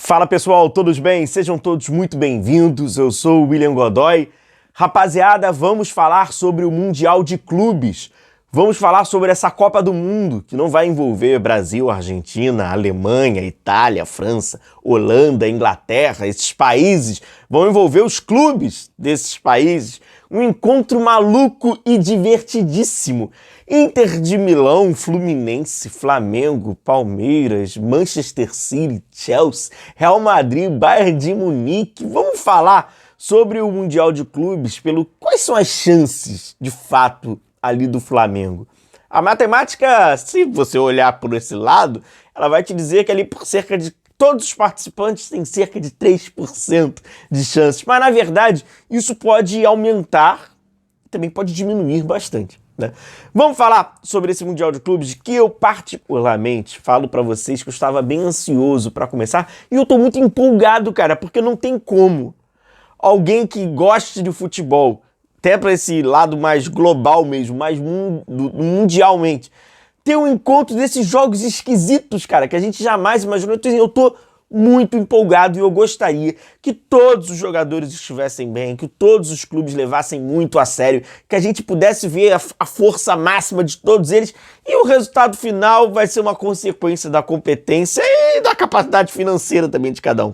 Fala pessoal, todos bem? Sejam todos muito bem-vindos. Eu sou o William Godoy. Rapaziada, vamos falar sobre o Mundial de Clubes. Vamos falar sobre essa Copa do Mundo, que não vai envolver Brasil, Argentina, Alemanha, Itália, França, Holanda, Inglaterra, esses países. Vão envolver os clubes desses países. Um encontro maluco e divertidíssimo. Inter de Milão, Fluminense, Flamengo, Palmeiras, Manchester City, Chelsea, Real Madrid, Bayern de Munique. Vamos falar sobre o Mundial de Clubes, quais são as chances, de fato, ali do Flamengo. A matemática, se você olhar por esse lado, ela vai te dizer que ali por cerca de todos os participantes têm cerca de 3% de chances. Mas, na verdade, isso pode aumentar e também pode diminuir bastante, né? Vamos falar sobre esse Mundial de Clubes, que eu particularmente falo pra vocês que eu estava bem ansioso pra começar e eu tô muito empolgado, cara, porque não tem como alguém que goste de futebol, até pra esse lado mais global mesmo, mais mundialmente, ter um encontro desses jogos esquisitos, cara, que a gente jamais imaginou. Eu tô muito empolgado e eu gostaria que todos os jogadores estivessem bem, que todos os clubes levassem muito a sério, que a gente pudesse ver a força máxima de todos eles e o resultado final vai ser uma consequência da competência e da capacidade financeira também de cada um.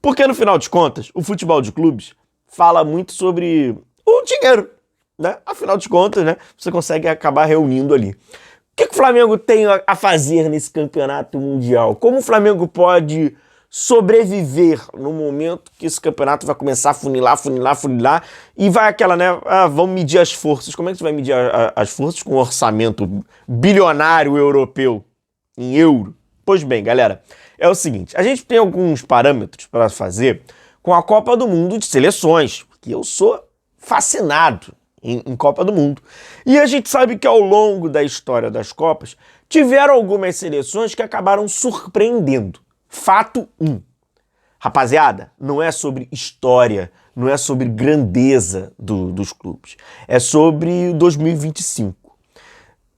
Porque no final de contas, o futebol de clubes fala muito sobre o dinheiro, né? Afinal de contas, né? Você consegue acabar reunindo ali. O que o Flamengo tem a fazer nesse campeonato mundial? Como o Flamengo pode sobreviver no momento que esse campeonato vai começar a funilar, e vai aquela, né? Vamos medir as forças. Como é que você vai medir as forças com um orçamento bilionário europeu em euro? Pois bem, galera, é o seguinte, a gente tem alguns parâmetros para fazer com a Copa do Mundo de seleções, porque eu sou fascinado em Copa do Mundo. E a gente sabe que ao longo da história das Copas, tiveram algumas seleções que acabaram surpreendendo. Fato 1. Rapaziada, não é sobre história, não é sobre grandeza dos clubes. É sobre 2025.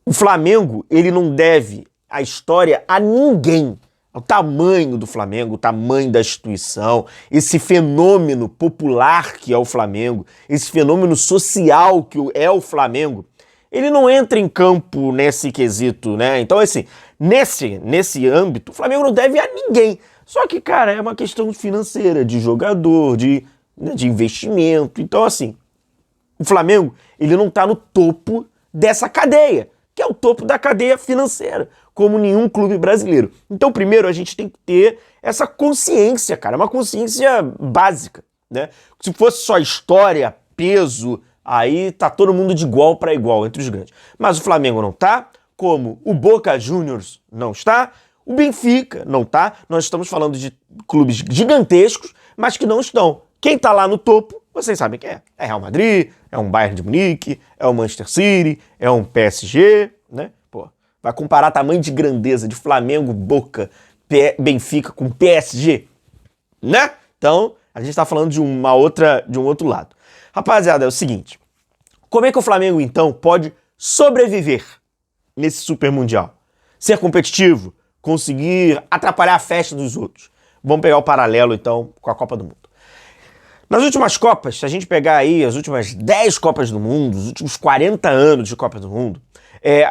O Flamengo, ele não deve a história a ninguém. O tamanho do Flamengo, o tamanho da instituição, esse fenômeno popular que é o Flamengo, esse fenômeno social que é o Flamengo, ele não entra em campo nesse quesito, né? Então, assim, nesse âmbito, o Flamengo não deve a ninguém. Só que, cara, é uma questão financeira, de jogador, de investimento. Então, assim, o Flamengo, ele não tá no topo dessa cadeia, que é o topo da cadeia financeira, como nenhum clube brasileiro. Então, primeiro, a gente tem que ter essa consciência, cara, uma consciência básica, né? Se fosse só história, peso, aí tá todo mundo de igual para igual entre os grandes. Mas o Flamengo não tá, como o Boca Juniors não está, o Benfica não tá. Nós estamos falando de clubes gigantescos, mas que não estão. Quem tá lá no topo, vocês sabem quem é. É Real Madrid, é um Bayern de Munique, é um Manchester City, é um PSG, né? Pô, vai comparar tamanho de grandeza de Flamengo, Boca, Benfica com PSG, né? Então, a gente tá falando de um outro lado. Rapaziada, é o seguinte, como é que o Flamengo, então, pode sobreviver nesse Super Mundial? Ser competitivo, conseguir atrapalhar a festa dos outros. Vamos pegar o paralelo, então, com a Copa do Mundo. Nas últimas Copas, se a gente pegar aí as últimas 10 Copas do Mundo, os últimos 40 anos de Copa do Mundo,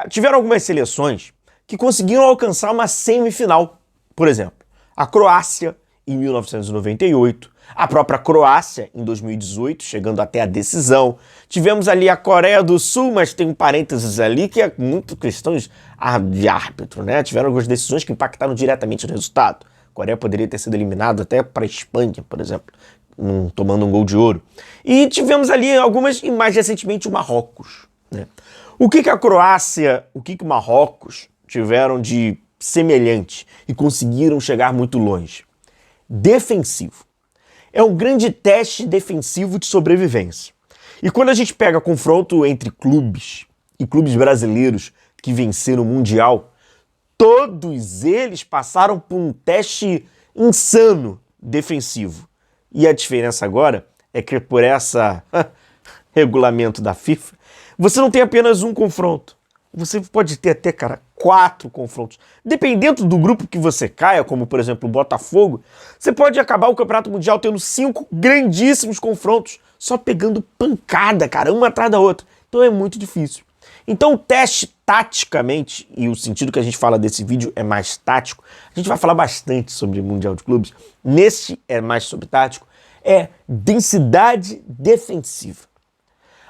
tiveram algumas seleções que conseguiram alcançar uma semifinal. Por exemplo, a Croácia em 1998, a própria Croácia em 2018, chegando até a decisão. Tivemos ali a Coreia do Sul, mas tem um parênteses ali que é muito questão de árbitro, né? Tiveram algumas decisões que impactaram diretamente no resultado. A Coreia poderia ter sido eliminada até para a Espanha, por exemplo, tomando um gol de ouro. E tivemos ali algumas, e mais recentemente o Marrocos, né? O que a Croácia, o que o Marrocos tiveram de semelhante e conseguiram chegar muito longe? Defensivo. É um grande teste defensivo de sobrevivência. E quando a gente pega confronto entre clubes e clubes brasileiros que venceram o Mundial, todos eles passaram por um teste insano defensivo. E a diferença agora é que por essa regulamento da FIFA, você não tem apenas um confronto. você pode ter até, cara, 4 confrontos. Dependendo do grupo que você caia, como por exemplo o Botafogo, você pode acabar o Campeonato Mundial tendo 5 grandíssimos confrontos, só pegando pancada, cara, uma atrás da outra. Então é muito difícil. Então o teste taticamente, e o sentido que a gente fala desse vídeo é mais tático, a gente vai falar bastante sobre o Mundial de Clubes, neste é mais sobre tático, é densidade defensiva.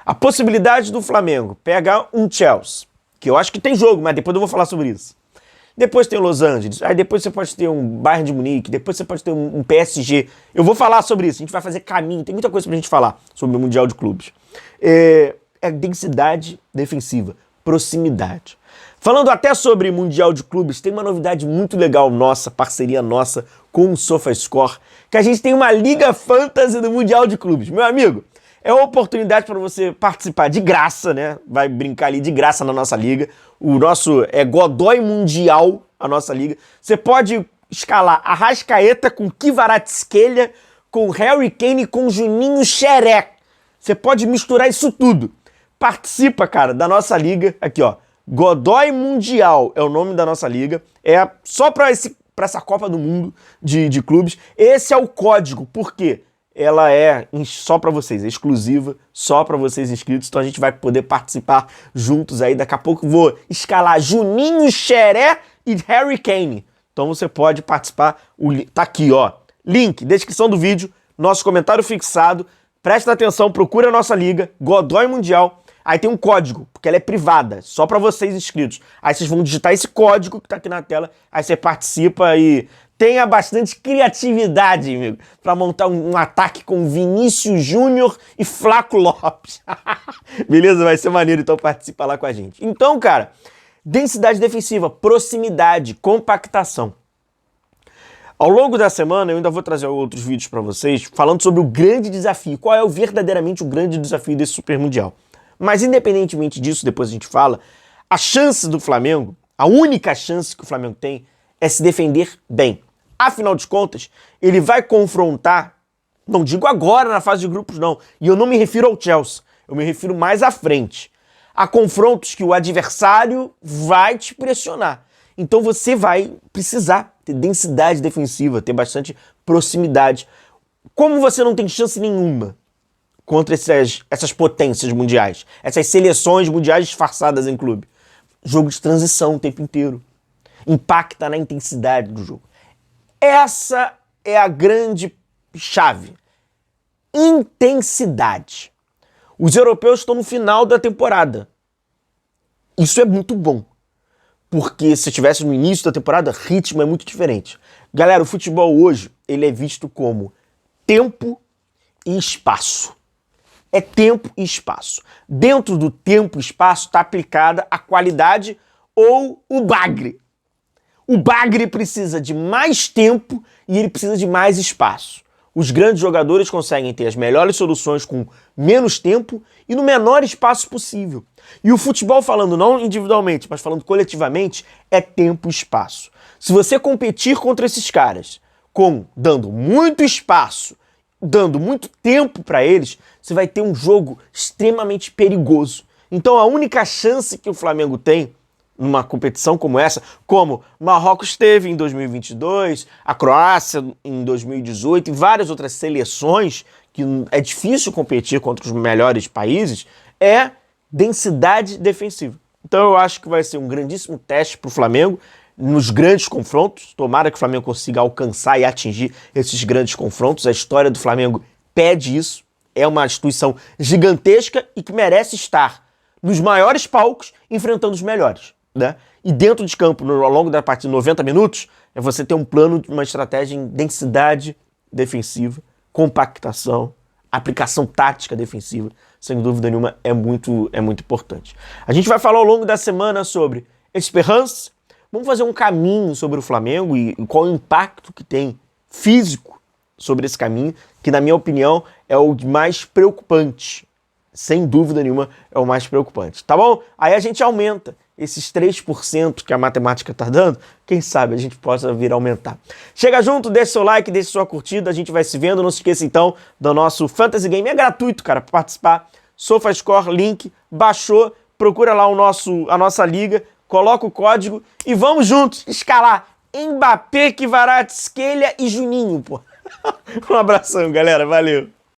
A possibilidade do Flamengo pegar um Chelsea, que eu acho que tem jogo, mas depois eu vou falar sobre isso. Depois tem o Los Angeles, aí depois você pode ter um Bayern de Munique, depois você pode ter um PSG. Eu vou falar sobre isso, a gente vai fazer caminho, tem muita coisa pra gente falar sobre o Mundial de Clubes. É densidade defensiva, proximidade. Falando até sobre Mundial de Clubes, tem uma novidade muito legal nossa, parceria nossa com o SofaScore, que a gente tem uma Liga Fantasy do Mundial de Clubes. Meu amigo, é uma oportunidade para você participar de graça, né? Vai brincar ali de graça na nossa liga. O nosso é Godoy Mundial, a nossa liga. Você pode escalar Arrascaeta com Kvaratskhelia, com Harry Kane, com Juninho Xeré. Você pode misturar isso tudo. Participa, cara, da nossa liga. Aqui, ó. Godoy Mundial é o nome da nossa liga. É só para essa Copa do Mundo de clubes. Esse é o código. Por quê? Ela é só para vocês, é exclusiva, só para vocês inscritos. Então a gente vai poder participar juntos aí. Daqui a pouco vou escalar Juninho Xeré e Harry Kane. Então você pode participar. Tá aqui, ó. Link, descrição do vídeo, nosso comentário fixado. Presta atenção, procura a nossa liga, Godoy Mundial. Aí tem um código, porque ela é privada, só para vocês inscritos. Aí vocês vão digitar esse código que tá aqui na tela, aí você participa e tenha bastante criatividade, amigo, para montar um ataque com Vinícius Júnior e Flaco Lopes. Beleza? Vai ser maneiro, então participa lá com a gente. Então, cara, densidade defensiva, proximidade, compactação. Ao longo da semana, eu ainda vou trazer outros vídeos para vocês falando sobre o grande desafio. Qual é verdadeiramente o grande desafio desse Super Mundial? Mas independentemente disso, depois a gente fala, a chance do Flamengo, a única chance que o Flamengo tem é se defender bem. Afinal de contas, ele vai confrontar, não digo agora na fase de grupos não, e eu não me refiro ao Chelsea, eu me refiro mais à frente. Há confrontos que o adversário vai te pressionar. Então você vai precisar ter densidade defensiva, ter bastante proximidade. Como você não tem chance nenhuma contra essas potências mundiais, essas seleções mundiais disfarçadas em clube, jogo de transição o tempo inteiro. Impacta na intensidade do jogo. Essa é a grande chave. Intensidade. Os europeus estão no final da temporada. Isso é muito bom. Porque se estivesse no início da temporada, ritmo é muito diferente. Galera, o futebol hoje, ele é visto como tempo e espaço. É tempo e espaço. Dentro do tempo e espaço está aplicada a qualidade ou o bagre. O bagre precisa de mais tempo e ele precisa de mais espaço. Os grandes jogadores conseguem ter as melhores soluções com menos tempo e no menor espaço possível. E o futebol, falando não individualmente, mas falando coletivamente, é tempo e espaço. Se você competir contra esses caras, dando muito espaço, dando muito tempo para eles, você vai ter um jogo extremamente perigoso. Então a única chance que o Flamengo tem numa competição como essa, como Marrocos teve em 2022, a Croácia em 2018 e várias outras seleções, que é difícil competir contra os melhores países, é densidade defensiva. Então eu acho que vai ser um grandíssimo teste para o Flamengo nos grandes confrontos. Tomara que o Flamengo consiga alcançar e atingir esses grandes confrontos. A história do Flamengo pede isso. É uma instituição gigantesca e que merece estar nos maiores palcos enfrentando os melhores, né? E dentro de campo, ao longo da partida, 90 minutos, é você ter um plano, uma estratégia em densidade defensiva, compactação, aplicação tática defensiva, sem dúvida nenhuma, é muito importante. A gente vai falar ao longo da semana sobre Esperance, vamos fazer um caminho sobre o Flamengo e qual o impacto que tem físico sobre esse caminho, que na minha opinião é o mais preocupante. Sem dúvida nenhuma é o mais preocupante, tá bom? Aí a gente aumenta esses 3% que a matemática tá dando, quem sabe a gente possa vir a aumentar. Chega junto, deixa seu like, deixa sua curtida, a gente vai se vendo. Não se esqueça então do nosso Fantasy Game, é gratuito, cara, para participar. SofaScore, link, baixou, procura lá a nossa liga, coloca o código e vamos juntos escalar Mbappé, Kvaratskhelia e Juninho, pô. Um abração, galera. Valeu.